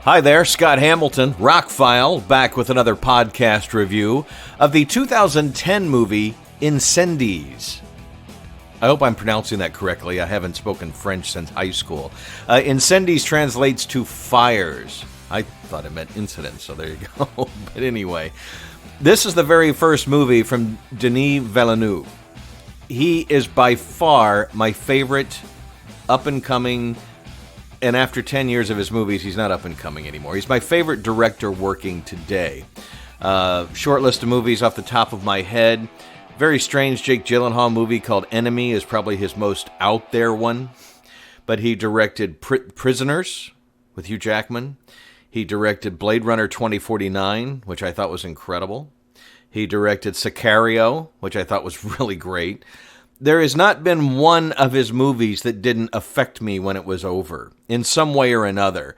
Hi there, Scott Hamilton, ROCKFILE, back with another podcast review of the 2010 movie Incendies. I hope I'm pronouncing that correctly. I haven't spoken French since high school. Incendies translates to fires. I thought it meant incidents, so there you go. But anyway, this is the very first movie from Denis Villeneuve. He is by far my favorite up-and-coming, and after 10 years of his movies, he's not up-and-coming anymore. He's my favorite director working today. Short list of movies off the top of my head. Very strange Jake Gyllenhaal movie called Enemy is probably his most out there one. But he directed Prisoners with Hugh Jackman. He directed Blade Runner 2049, which I thought was incredible. He directed Sicario, which I thought was really great. There has not been one of his movies that didn't affect me when it was over, in some way or another.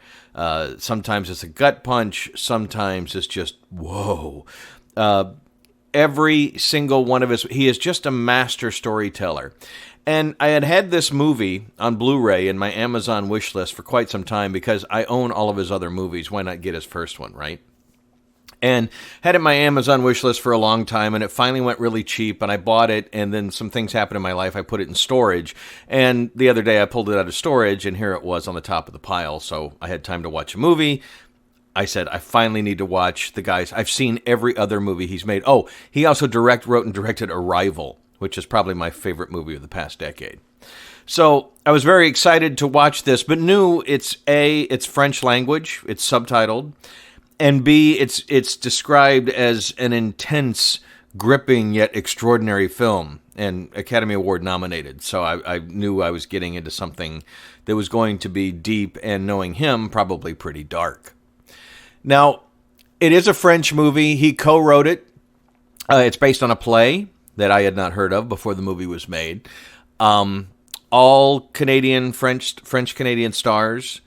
Sometimes it's a gut punch, sometimes it's just, whoa. Every single one of his, he is just a master storyteller. And I had this movie on Blu-ray in my Amazon wish list for quite some time because I own all of his other movies. Why not get his first one, right? And had it in my Amazon wish list for a long time, and it finally went really cheap, and I bought it, and then some things happened in my life. I put it in storage, and the other day I pulled it out of storage, and here it was on the top of the pile, so I had time to watch a movie. I said, I finally need to watch the guy's. I've seen every other movie he's made. Oh, he also wrote and directed Arrival, which is probably my favorite movie of the past decade. So I was very excited to watch this, but knew it's French language, it's subtitled, and B, it's described as an intense, gripping, yet extraordinary film, and Academy Award nominated. So I knew I was getting into something that was going to be deep, and knowing him, probably pretty dark. Now, it is a French movie. He co-wrote it. It's based on a play that I had not heard of before the movie was made. All Canadian, French-Canadian stars.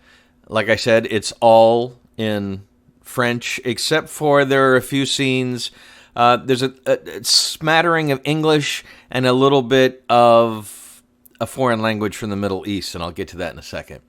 Like I said, it's all in French, except for there are a few scenes. There's a smattering of English and a little bit of a foreign language from the Middle East, and I'll get to that in a second.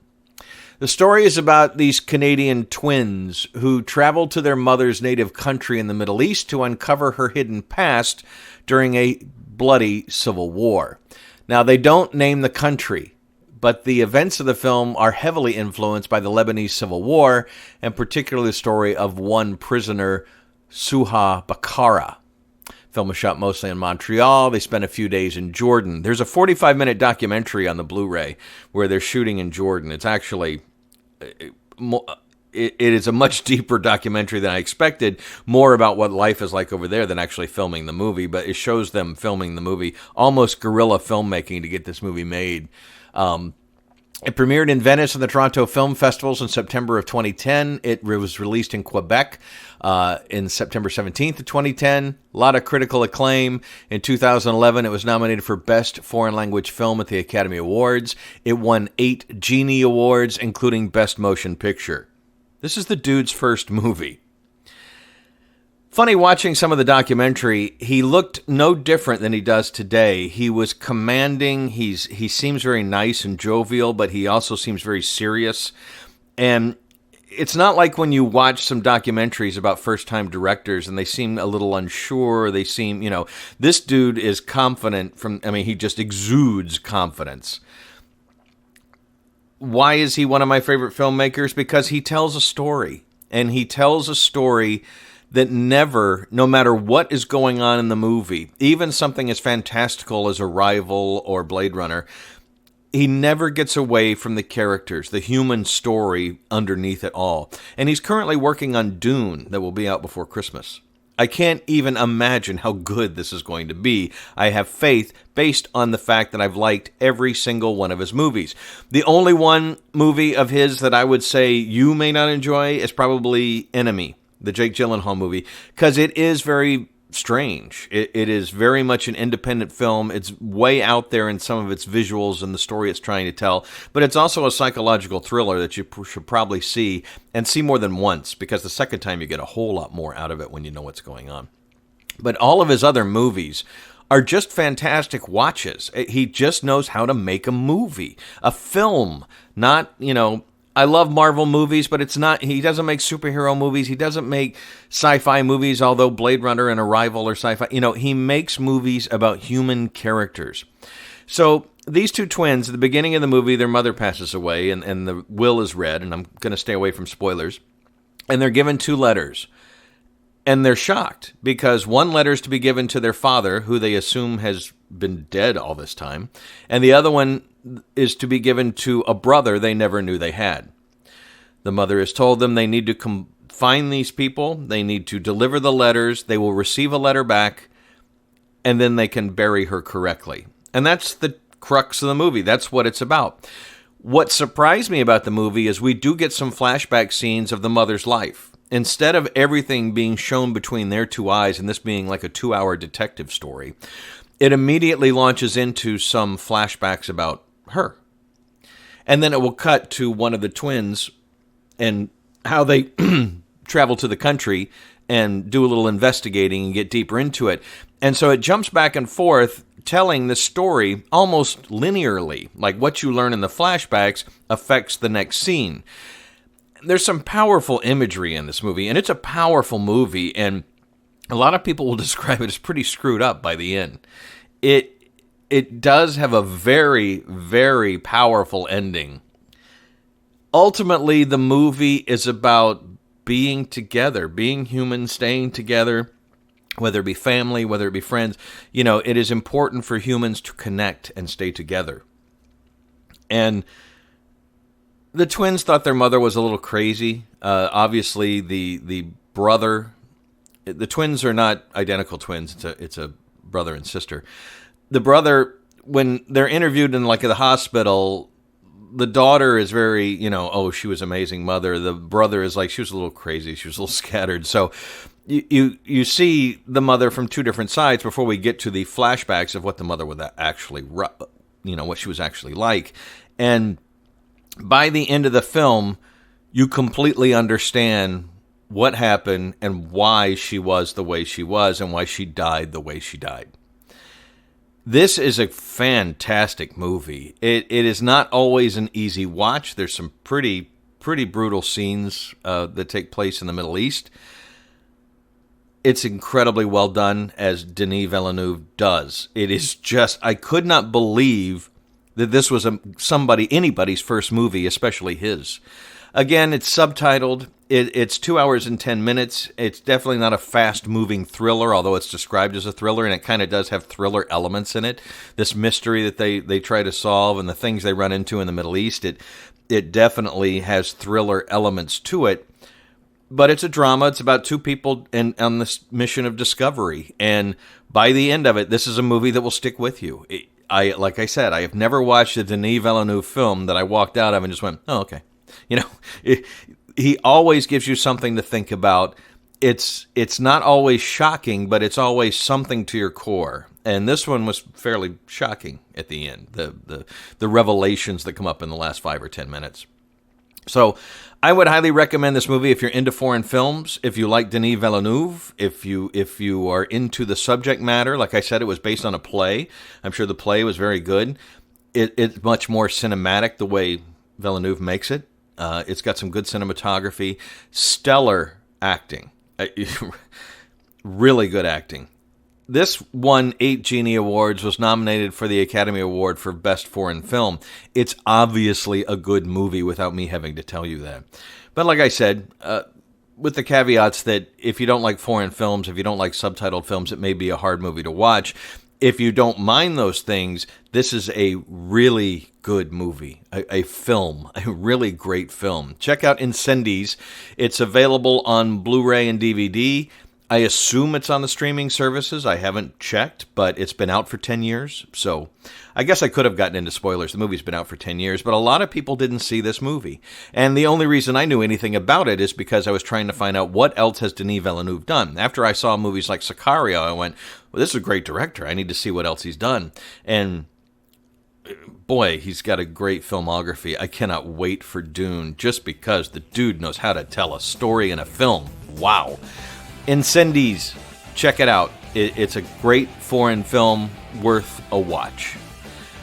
The story is about these Canadian twins who travel to their mother's native country in the Middle East to uncover her hidden past during a bloody civil war. Now, they don't name the country, but the events of the film are heavily influenced by the Lebanese Civil War, and particularly the story of one prisoner, Suha Bakara. The film was shot mostly in Montreal. They spent a few days in Jordan. There's a 45-minute documentary on the Blu-ray where they're shooting in Jordan. It's actually, it is a much deeper documentary than I expected, more about what life is like over there than actually filming the movie, but it shows them filming the movie, almost guerrilla filmmaking to get this movie made. It premiered in Venice and the Toronto Film Festivals in September of 2010. It was released in Quebec in September 17th of 2010. A lot of critical acclaim. In 2011, it was nominated for Best Foreign Language Film at the Academy Awards. It won 8 Genie Awards, including Best Motion Picture. This is the dude's first movie. Funny watching some of the documentary, he looked no different than he does today. He was commanding, he seems very nice and jovial, but he also seems very serious. And it's not like when you watch some documentaries about first-time directors and they seem a little unsure, they seem, this dude is confident he just exudes confidence. Why is he one of my favorite filmmakers? Because he tells a story, and he tells a story that never, no matter what is going on in the movie, even something as fantastical as Arrival or Blade Runner, he never gets away from the characters, the human story underneath it all. And he's currently working on Dune that will be out before Christmas. I can't even imagine how good this is going to be. I have faith based on the fact that I've liked every single one of his movies. The only one movie of his that I would say you may not enjoy is probably Enemy, the Jake Gyllenhaal movie, because it is very strange. It is very much an independent film. It's way out there in some of its visuals and the story it's trying to tell, but it's also a psychological thriller that you should probably see, and see more than once, because the second time you get a whole lot more out of it when you know what's going on. But all of his other movies are just fantastic watches. He just knows how to make a movie, a film, not, I love Marvel movies, but he doesn't make superhero movies. He doesn't make sci-fi movies, although Blade Runner and Arrival are sci-fi. He makes movies about human characters. So these two twins, at the beginning of the movie, their mother passes away, and the will is read, and I'm going to stay away from spoilers. And they're given 2 letters. And they're shocked, because one letter is to be given to their father, who they assume has been dead all this time, and the other one is to be given to a brother they never knew they had. The mother has told them they need to find these people, they need to deliver the letters, they will receive a letter back, and then they can bury her correctly. And that's the crux of the movie. That's what it's about. What surprised me about the movie is we do get some flashback scenes of the mother's life. Instead of everything being shown between their 2 eyes and this being like a 2-hour detective story, it immediately launches into some flashbacks about her. And then it will cut to one of the twins and how they travel to the country and do a little investigating and get deeper into it. And so it jumps back and forth, telling the story almost linearly, like what you learn in the flashbacks affects the next scene. There's some powerful imagery in this movie, and it's a powerful movie, and a lot of people will describe it as pretty screwed up by the end. It does have a very, very powerful ending. Ultimately, the movie is about being together, being human, staying together, whether it be family, whether it be friends. It is important for humans to connect and stay together. And the twins thought their mother was a little crazy. Obviously, the brother, the twins are not identical twins. It's a brother and sister. The brother, when they're interviewed in the hospital, the daughter is very, oh, she was an amazing mother. The brother is like, she was a little crazy. She was a little scattered. So you see the mother from 2 different sides before we get to the flashbacks of what the mother would actually, what she was actually like. And by the end of the film, you completely understand what happened and why she was the way she was and why she died the way she died. This is a fantastic movie. It is not always an easy watch. There's some pretty brutal scenes that take place in the Middle East. It's incredibly well done, as Denis Villeneuve does. It is just, I could not believe that this was anybody's first movie, especially his. Again, it's subtitled. It's 2 hours and 10 minutes. It's definitely not a fast-moving thriller, although it's described as a thriller, and it kind of does have thriller elements in it. This mystery that they try to solve and the things they run into in the Middle East, it definitely has thriller elements to it. But it's a drama. It's about 2 people on this mission of discovery. And by the end of it, this is a movie that will stick with you. Like I said, I have never watched a Denis Villeneuve film that I walked out of and just went, oh, okay. He always gives you something to think about. It's not always shocking, but it's always something to your core. And this one was fairly shocking at the end, the revelations that come up in the last 5 or 10 minutes. So I would highly recommend this movie if you're into foreign films, if you like Denis Villeneuve, if you are into the subject matter. Like I said, it was based on a play. I'm sure the play was very good. It's much more cinematic the way Villeneuve makes it. It's got some good cinematography, stellar acting, really good acting. This won 8 Genie Awards, was nominated for the Academy Award for Best Foreign Film. It's obviously a good movie without me having to tell you that. But like I said, with the caveats that if you don't like foreign films, if you don't like subtitled films, it may be a hard movie to watch. If you don't mind those things, this is a really good movie, a film, a really great film. Check out Incendies. It's available on Blu-ray and DVD. I assume it's on the streaming services. I haven't checked, but it's been out for 10 years. So I guess I could have gotten into spoilers. The movie's been out for 10 years, but a lot of people didn't see this movie. And the only reason I knew anything about it is because I was trying to find out what else has Denis Villeneuve done. After I saw movies like Sicario, I went, well, this is a great director. I need to see what else he's done. And boy, he's got a great filmography. I cannot wait for Dune just because the dude knows how to tell a story in a film. Wow. Incendies, check it out. It's a great foreign film worth a watch.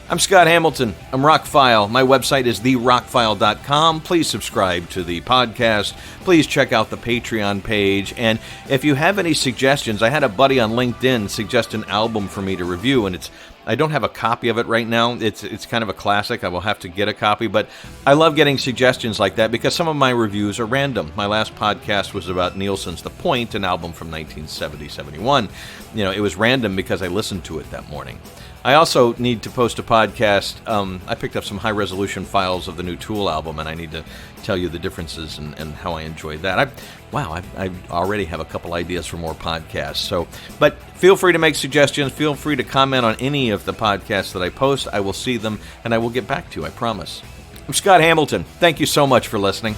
I'm Scott Hamilton. I'm ROCKFILE. My website is therockfile.com. Please subscribe to the podcast. Please check out the Patreon page. And if you have any suggestions, I had a buddy on LinkedIn suggest an album for me to review, and I don't have a copy of it right now. It's kind of a classic. I will have to get a copy, but I love getting suggestions like that because some of my reviews are random. My last podcast was about Nielsen's The Point, an album from 1970-71. It was random because I listened to it that morning. I also need to post a podcast. I picked up some high-resolution files of the new Tool album, and I need to tell you the differences and how I enjoyed that. I already have a couple ideas for more podcasts. But feel free to make suggestions. Feel free to comment on any of the podcasts that I post. I will see them, and I will get back to you, I promise. I'm Scott Hamilton. Thank you so much for listening.